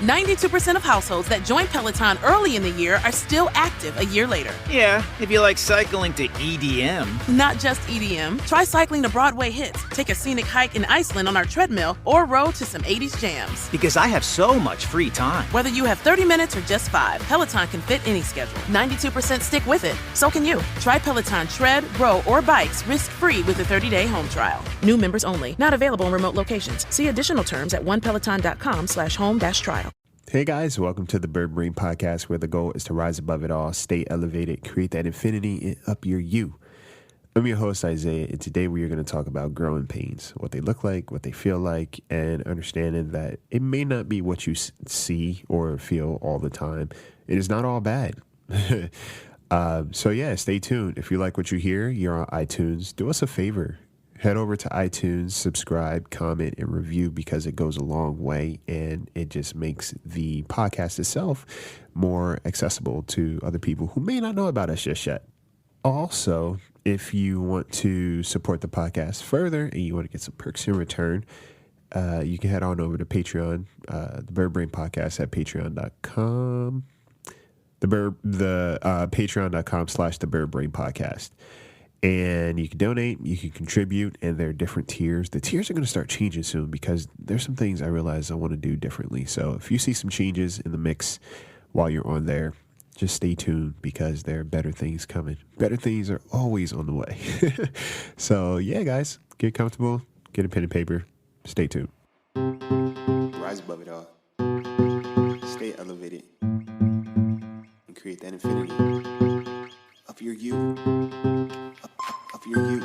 92% of households that join Peloton early in the year are still active a year later. Yeah, if you like cycling to EDM. Not just EDM. Try cycling to Broadway hits, take a scenic hike in Iceland on our treadmill, or row to some 80s jams. Because I have so much free time. Whether you have 30 minutes or just 5, Peloton can fit any schedule. 92% stick with it. So can you. Try Peloton tread, row, or bikes risk-free with a 30-day home trial. New members only. Not available in remote locations. See additional terms at onepeloton.com/home-trial. Hey guys, welcome to the Birdbrain podcast, where the goal is to rise above it all, stay elevated, create that infinity, and up your you. I'm your host, Isaiah, and today we are going to talk about growing pains, what they look like, what they feel like, and understanding that it may not be what you see or feel all the time. It is not all bad. So yeah, stay tuned. If you like what you hear, you're on iTunes. Do us a favor. Head over to iTunes, subscribe, comment, and review, because it goes a long way and it just makes the podcast itself more accessible to other people who may not know about us just yet. Also, if you want to support the podcast further and you want to get some perks in return, you can head on over to Patreon, the Birdbrain podcast at patreon.com, patreon.com/the Birdbrain podcast. And you can donate, you can contribute, and there are different tiers. The tiers are going to start changing soon because there's some things I realize I want to do differently. So if you see some changes in the mix while you're on there, just stay tuned, because there are better things coming. Better things are always on the way. So yeah, guys, get comfortable, get a pen and paper, stay tuned. Rise above it all. Stay elevated and create that infinity of your you. Of your youth.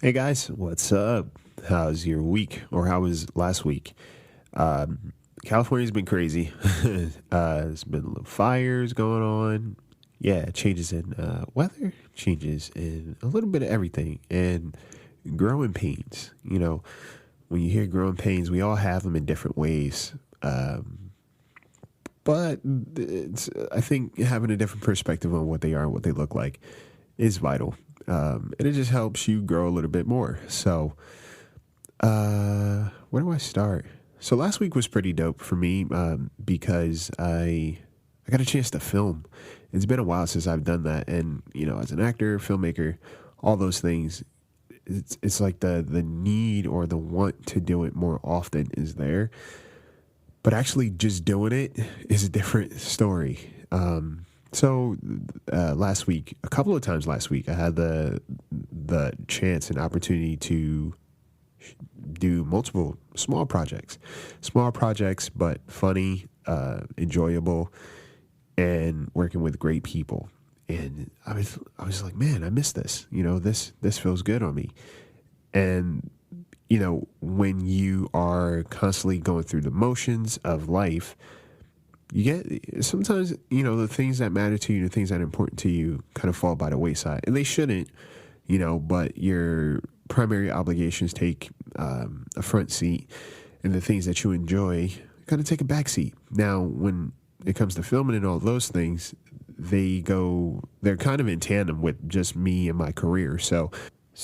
Hey guys, what's up? How's your week, or how was last week? California's been crazy. There's been little fires going on. Yeah, changes in weather, changes in a little bit of everything, and growing pains. You know, when you hear growing pains, we all have them in different ways. But I think having a different perspective on what they are and what they look like is vital. And it just helps you grow a little bit more. So, where do I start? So last week was pretty dope for me, because I got a chance to film. It's been a while since I've done that. And, you know, as an actor, filmmaker, all those things, it's like the need or the want to do it more often is there. But actually just doing it is a different story. So last week, a couple of times last week, I had the chance and opportunity to do multiple small projects, but funny, enjoyable, and working with great people. And I was like, man, I miss this. You know, this feels good on me. And you know, when you are constantly going through the motions of life, you get sometimes, you know, the things that matter to you, the things that are important to you kind of fall by the wayside, and they shouldn't, you know, but your primary obligations take a front seat, and the things that you enjoy kind of take a back seat. Now, when it comes to filming and all those things, they're kind of in tandem with just me and my career. So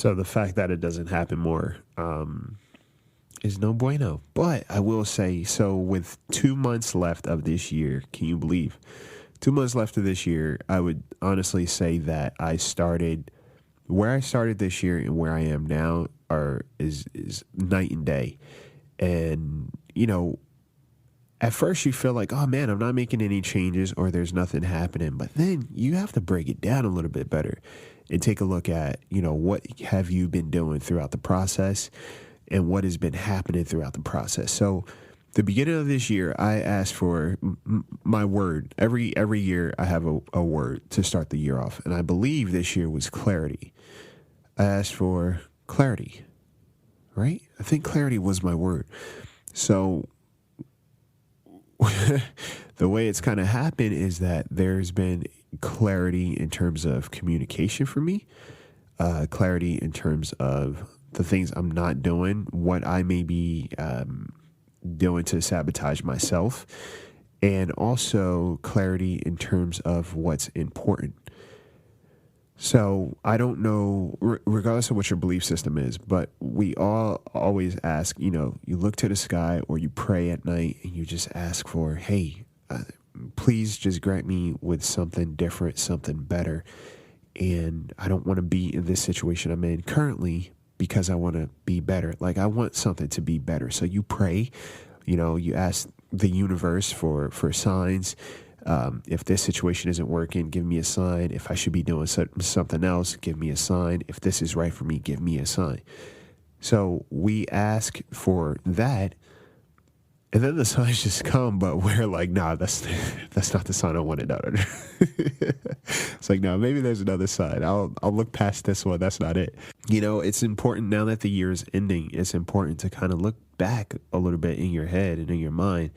the fact that it doesn't happen more, is no bueno. But I will say, so with 2 months left of this year, can you believe? 2 months left of this year, I would honestly say that where I started this year and where I am now is night and day. And, you know, at first you feel like, oh man, I'm not making any changes or there's nothing happening. But then you have to break it down a little bit better and take a look at, you know, what have you been doing throughout the process and what has been happening throughout the process. So the beginning of this year, I asked for my word. Every year I have a word to start the year off. And I believe this year was clarity. I asked for clarity, right? I think clarity was my word. So the way it's kind of happened is that there's been clarity in terms of communication for me, clarity in terms of the things I'm not doing, what I may be doing to sabotage myself, and also clarity in terms of what's important. So I don't know, regardless of what your belief system is, but we all always ask, you look to the sky or you pray at night and you just ask for, hey, please just grant me with something different, something better. And I don't want to be in this situation I'm in currently because I want to be better. Like, I want something to be better. So you pray, you ask the universe for signs. If this situation isn't working, give me a sign. If I should be doing something else, give me a sign. If this is right for me, give me a sign. So we ask for that, and then the signs just come, but we're like, nah, that's not the sign I wanted out of it. It's like, no, maybe there's another sign. I'll look past this one. That's not it. It's important now that the year is ending. It's important to kind of look back a little bit in your head and in your mind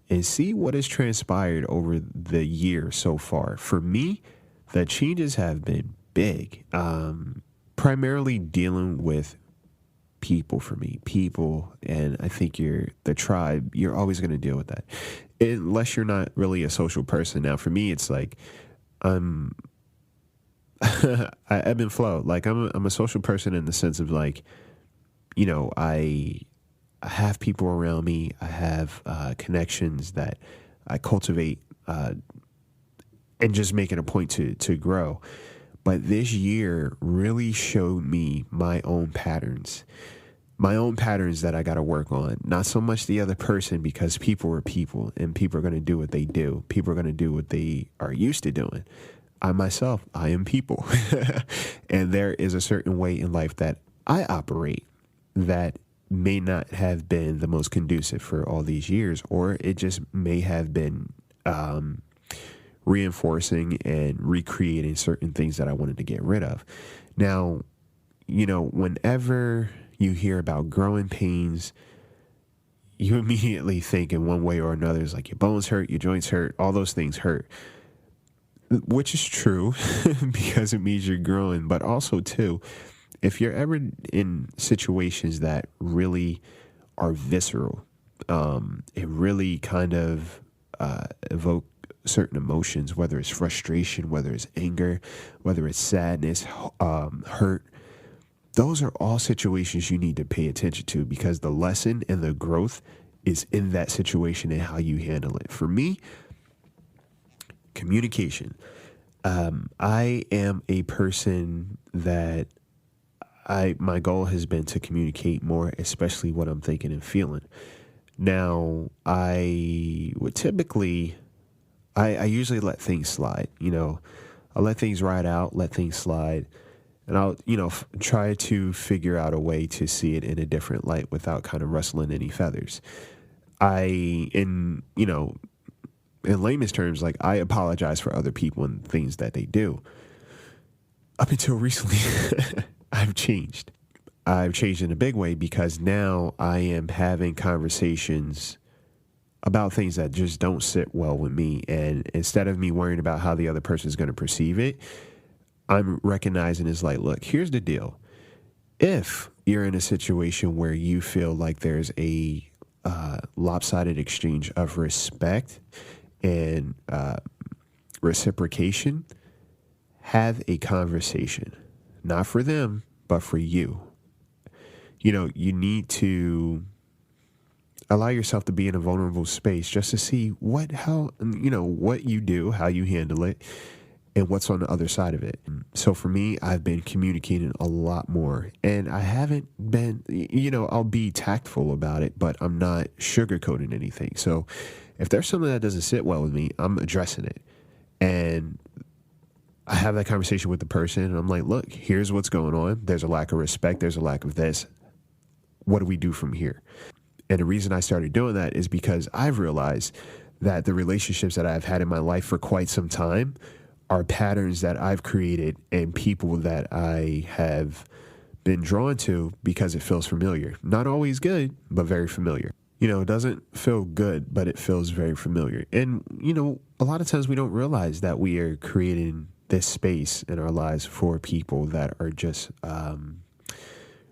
and see what has transpired over the year so far. For me, the changes have been big, primarily dealing with people for me. People, and I think the tribe, you're always going to deal with that. Unless you're not really a social person. Now, for me, it's like, I ebb and flow. Like, I'm a social person in the sense of like, I have people around me. I have connections that I cultivate and just make it a point to grow. But this year really showed me my own patterns that I got to work on. Not so much the other person, because people are people and people are going to do what they do. People are going to do what they are used to doing. I myself, I am people. And there is a certain way in life that I operate that may not have been the most conducive for all these years, or it just may have been reinforcing and recreating certain things that I wanted to get rid of. Now, whenever you hear about growing pains, you immediately think in one way or another, it's like your bones hurt, your joints hurt, all those things hurt, which is true because it means you're growing. But also, too, if you're ever in situations that really are visceral, it really kind of evoke certain emotions, whether it's frustration, whether it's anger, whether it's sadness, hurt. Those are all situations you need to pay attention to, because the lesson and the growth is in that situation and how you handle it. For me, communication. I am a person that my goal has been to communicate more, especially what I'm thinking and feeling. Now, I would typically, I usually let things slide. I'll let things ride out, let things slide, and I'll, try to figure out a way to see it in a different light without kind of rustling any feathers. In layman's terms, like, I apologize for other people and things that they do. Up until recently, I've changed. I've changed in a big way, because now I am having conversations about things that just don't sit well with me. And instead of me worrying about how the other person is going to perceive it, I'm recognizing it's like, look, here's the deal. If you're in a situation where you feel like there's a lopsided exchange of respect and reciprocation, have a conversation. Not for them, but for you. You need to allow yourself to be in a vulnerable space just to see what you do, how you handle it, and what's on the other side of it. So for me, I've been communicating a lot more, and I haven't been, I'll be tactful about it, but I'm not sugarcoating anything. So if there's something that doesn't sit well with me, I'm addressing it. And I have that conversation with the person, and I'm like, look, here's what's going on. There's a lack of respect. There's a lack of this. What do we do from here? And the reason I started doing that is because I've realized that the relationships that I've had in my life for quite some time are patterns that I've created and people that I have been drawn to because it feels familiar. Not always good, but very familiar. It doesn't feel good, but it feels very familiar. And, a lot of times we don't realize that we are creating this space in our lives for people that are just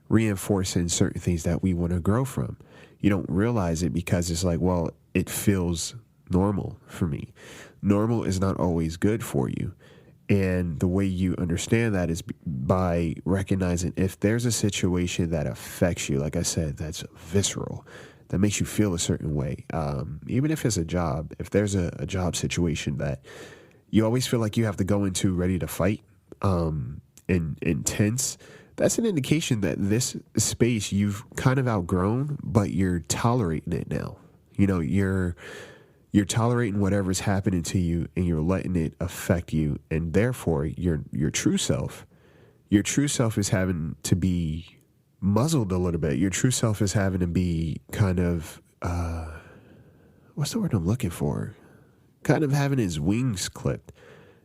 reinforcing certain things that we want to grow from. You don't realize it because it's like, well, it feels normal for me. Normal is not always good for you. And the way you understand that is by recognizing if there's a situation that affects you, like I said, that's visceral, that makes you feel a certain way. Even if it's a job, if there's a job situation that you always feel like you have to go into ready to fight, and intense, that's an indication that this space you've kind of outgrown, but you're tolerating it now. You're tolerating whatever's happening to you, and you're letting it affect you, and therefore your true self is having to be muzzled a little bit. Your true self is having to be kind of what's the word I'm looking for? Kind of having his wings clipped.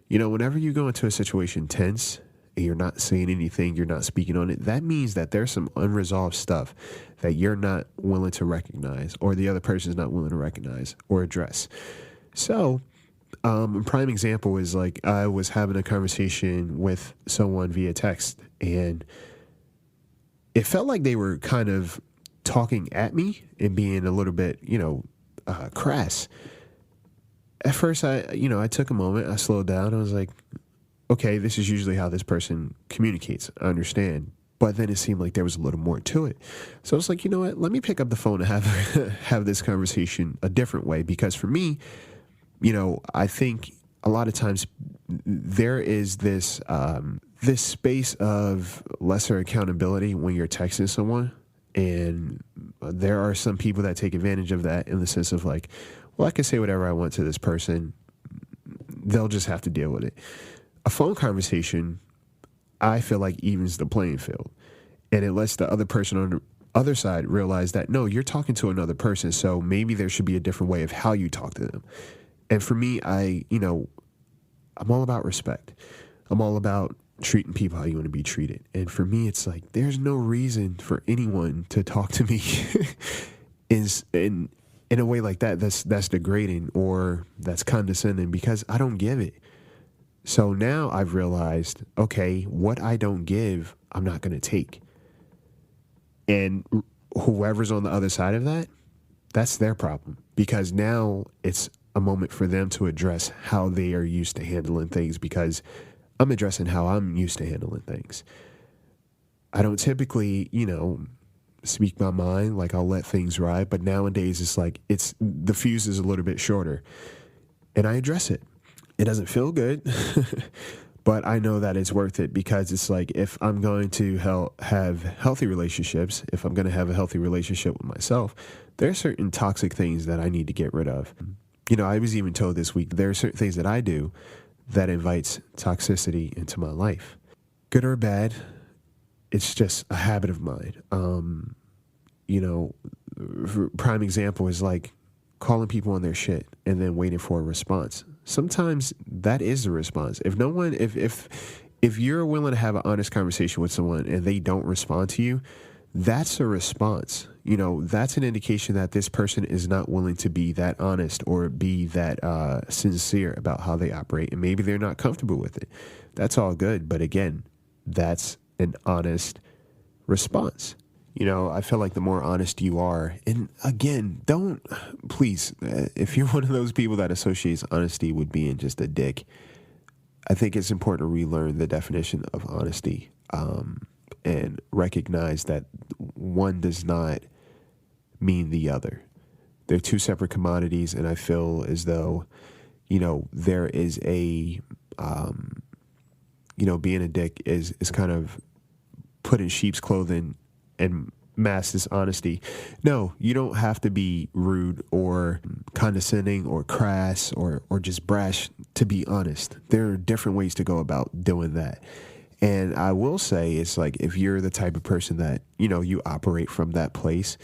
Whenever you go into a situation tense and you're not saying anything, you're not speaking on it, that means that there's some unresolved stuff that you're not willing to recognize, or the other person's not willing to recognize or address. So, a prime example is like I was having a conversation with someone via text, and it felt like they were kind of talking at me and being a little bit, crass. At first, I took a moment, I slowed down, I was like, okay, this is usually how this person communicates. I understand. But then it seemed like there was a little more to it. So I was like, you know what? Let me pick up the phone and have this conversation a different way. Because for me, I think a lot of times there is this space of lesser accountability when you're texting someone. And there are some people that take advantage of that in the sense of like, well, I can say whatever I want to this person. They'll just have to deal with it. A phone conversation, I feel like, evens the playing field. And it lets the other person on the other side realize that, no, you're talking to another person, so maybe there should be a different way of how you talk to them. And for me, I'm all about respect. I'm all about treating people how you want to be treated. And for me, it's like, there's no reason for anyone to talk to me in a way like that that's degrading or that's condescending, because I don't give it. So now I've realized, okay, what I don't give, I'm not going to take. And whoever's on the other side of that, that's their problem. Because now it's a moment for them to address how they are used to handling things, because I'm addressing how I'm used to handling things. I don't typically, speak my mind, like I'll let things ride. But nowadays it's like the fuse is a little bit shorter. And I address it. It doesn't feel good, but I know that it's worth it, because it's like, if I'm going to have healthy relationships, if I'm going to have a healthy relationship with myself, there are certain toxic things that I need to get rid of. I was even told this week, there are certain things that I do that invites toxicity into my life. Good or bad, it's just a habit of mine. Prime example is like calling people on their shit and then waiting for a response. Sometimes that is the response. If you're willing to have an honest conversation with someone and they don't respond to you, that's a response. That's an indication that this person is not willing to be that honest or be that sincere about how they operate, and maybe they're not comfortable with it. That's all good. But again, that's an honest response. I feel like the more honest you are, and again, please, if you're one of those people that associates honesty with being just a dick, I think it's important to relearn the definition of honesty, and recognize that one does not mean the other. They're two separate commodities, and I feel as though, there is a, being a dick is kind of put in sheep's clothing and mask this honesty. No, you don't have to be rude or condescending or crass or just brash to be honest. There are different ways to go about doing that. And I will say, it's like, if you're the type of person that, you operate from that place,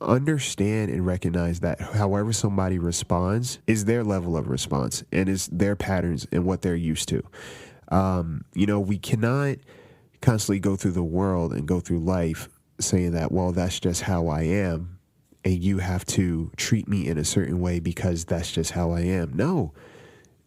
understand and recognize that however somebody responds is their level of response and is their patterns and what they're used to. We cannot constantly go through the world and go through life saying that, well, that's just how I am, and you have to treat me in a certain way because that's just how I am. No,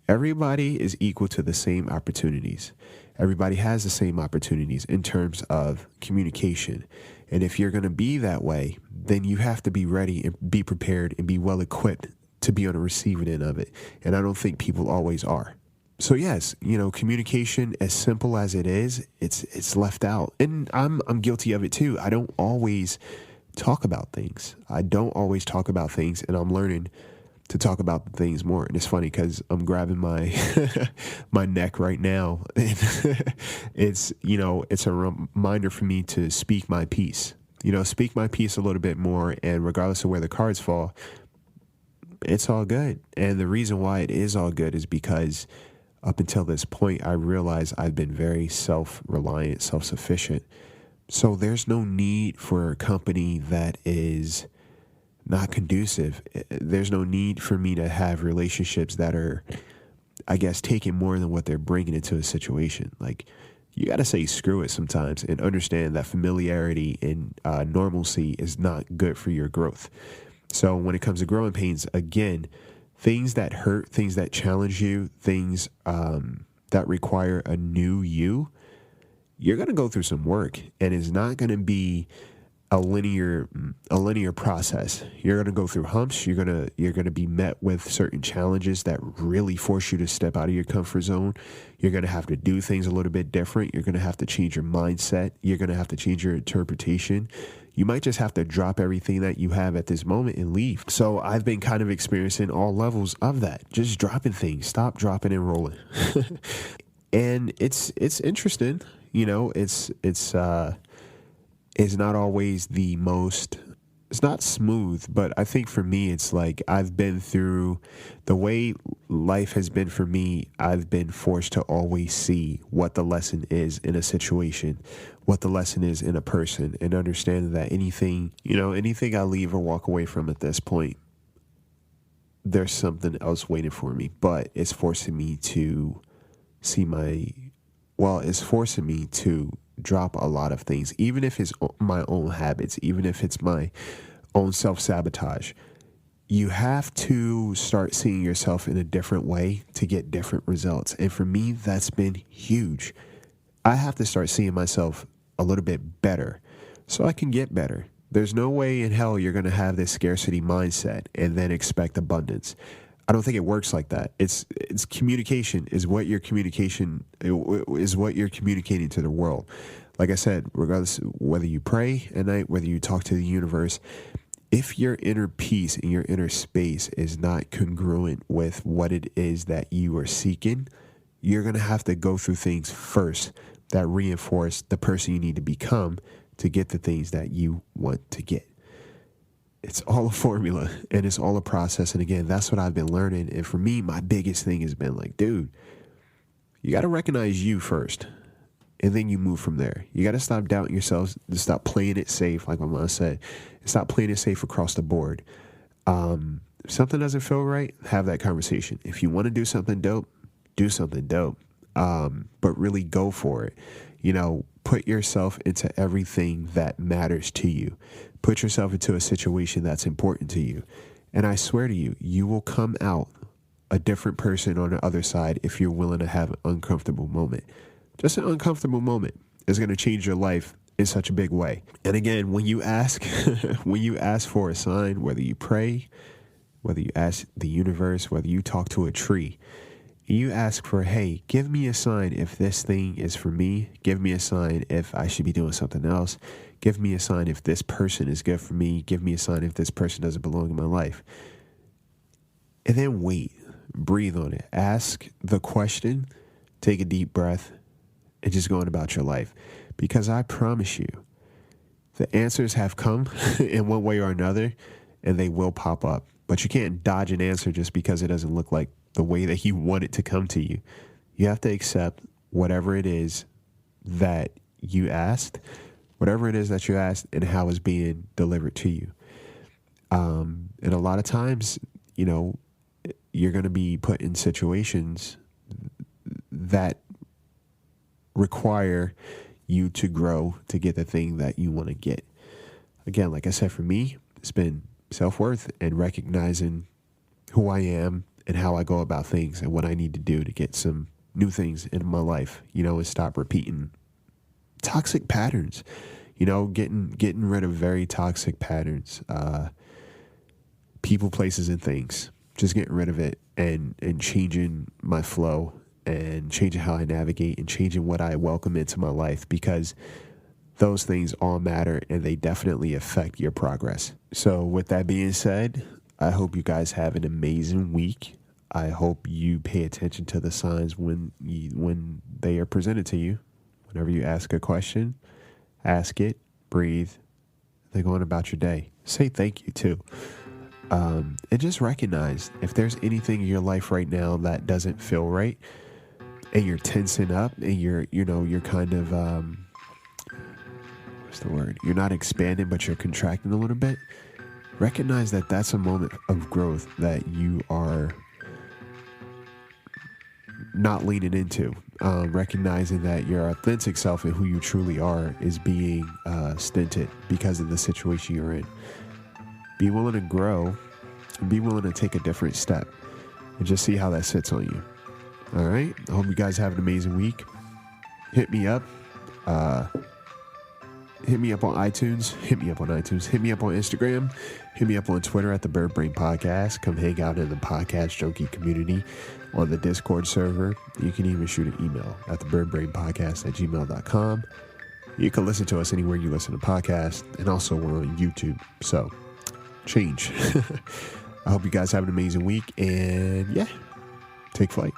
everybody is equal to the same opportunities. Everybody has the same opportunities in terms of communication. And if you're going to be that way, then you have to be ready and be prepared and be well equipped to be on the receiving end of it. And I don't think people always are. So yes, communication, as simple as it is, it's left out. And I'm guilty of it too. I don't always talk about things. And I'm learning to talk about things more. And it's funny because I'm grabbing my my neck right now. And it's a reminder for me to speak my piece. Speak my piece a little bit more, and regardless of where the cards fall, it's all good. And the reason why it is all good is because up until this point, I realized I've been very self-reliant, self-sufficient. So there's no need for a company that is not conducive. There's no need for me to have relationships that are, I guess, taking more than what they're bringing into a situation. Like, you got to say screw it sometimes and understand that familiarity and normalcy is not good for your growth. So when it comes to growing pains, again, things that hurt, things that challenge you, things that require a new you're going to go through some work, and it's not going to be a linear process. You're going to go through humps. You're going to be met with certain challenges that really force you to step out of your comfort zone. You're going to have to do things a little bit different. You're going to have to change your mindset. You're going to have to change your interpretation. You might just have to drop everything that you have at this moment and leave. So I've been kind of experiencing all levels of that. Just dropping things, stop, dropping, and rolling. And it's interesting. It's not always the most, it's not smooth, but I think for me, it's like I've been through the way life has been for me. I've been forced to always see what the lesson is in a situation, what the lesson is in a person, and understand that anything I leave or walk away from at this point, there's something else waiting for me. But it's forcing me to it's forcing me to drop a lot of things, even if it's my own habits, even if it's my own self-sabotage. You have to start seeing yourself in a different way to get different results. And for me, that's been huge. I have to start seeing myself a little bit better so I can get better. There's no way in hell you're going to have this scarcity mindset and then expect abundance. I don't think it works like that. It's communication is what you're communicating to the world. Like I said, regardless of whether you pray at night, whether you talk to the universe, if your inner peace and your inner space is not congruent with what it is that you are seeking, you're going to have to go through things first that reinforce the person you need to become to get the things that you want to get. It's all a formula, and it's all a process. And again, that's what I've been learning. And for me, my biggest thing has been like, dude, you got to recognize you first, and then you move from there. You got to stop doubting yourselves, to stop playing it safe, like my mom said, and stop playing it safe across the board. If something doesn't feel right, have that conversation. If you want to do something dope, do something dope. But really go for it. Put yourself into everything that matters to you. Put yourself into a situation that's important to you. And I swear to you, you will come out a different person on the other side if you're willing to have an uncomfortable moment. Just an uncomfortable moment is going to change your life in such a big way. And again, when you ask, for a sign, whether you pray, whether you ask the universe, whether you talk to a tree, you ask for, hey, give me a sign if this thing is for me. Give me a sign if I should be doing something else. Give me a sign if this person is good for me. Give me a sign if this person doesn't belong in my life. And then wait, breathe on it. Ask the question, take a deep breath, and just go on about your life. Because I promise you, the answers have come in one way or another, and they will pop up. But you can't dodge an answer just because it doesn't look like the way that you want it to come to you. You have to accept whatever it is that you asked, and how it's being delivered to you. And a lot of times, you're going to be put in situations that require you to grow to get the thing that you want to get. Again, like I said, for me, it's been self-worth and recognizing who I am and how I go about things and what I need to do to get some new things in my life, and stop repeating toxic patterns, getting rid of very toxic patterns, people, places, and things, just getting rid of it and changing my flow and changing how I navigate and changing what I welcome into my life, because those things all matter and they definitely affect your progress. So with that being said, I hope you guys have an amazing week. I hope you pay attention to the signs when they are presented to you. Whenever you ask a question, ask it, breathe, then go on about your day. Say thank you too. And just recognize if there's anything in your life right now that doesn't feel right and you're tensing up and you're kind of, what's the word? You're not expanding, but you're contracting a little bit. Recognize that that's a moment of growth that you are not leaning into. Recognizing that your authentic self and who you truly are is being stinted because of the situation you're in. Be willing to grow and be willing to take a different step and just see how that sits on you. All right. I hope you guys have an amazing week. Hit me up. Hit me up on iTunes. Hit me up on Instagram. Hit me up on Twitter at the Birdbrain Podcast. Come hang out in the Podcast Junkie community on the Discord server. You can even shoot an email at the birdbrainpodcast@gmail.com. You can listen to us anywhere you listen to podcasts, and also we're on YouTube. So change. I hope you guys have an amazing week, and take flight.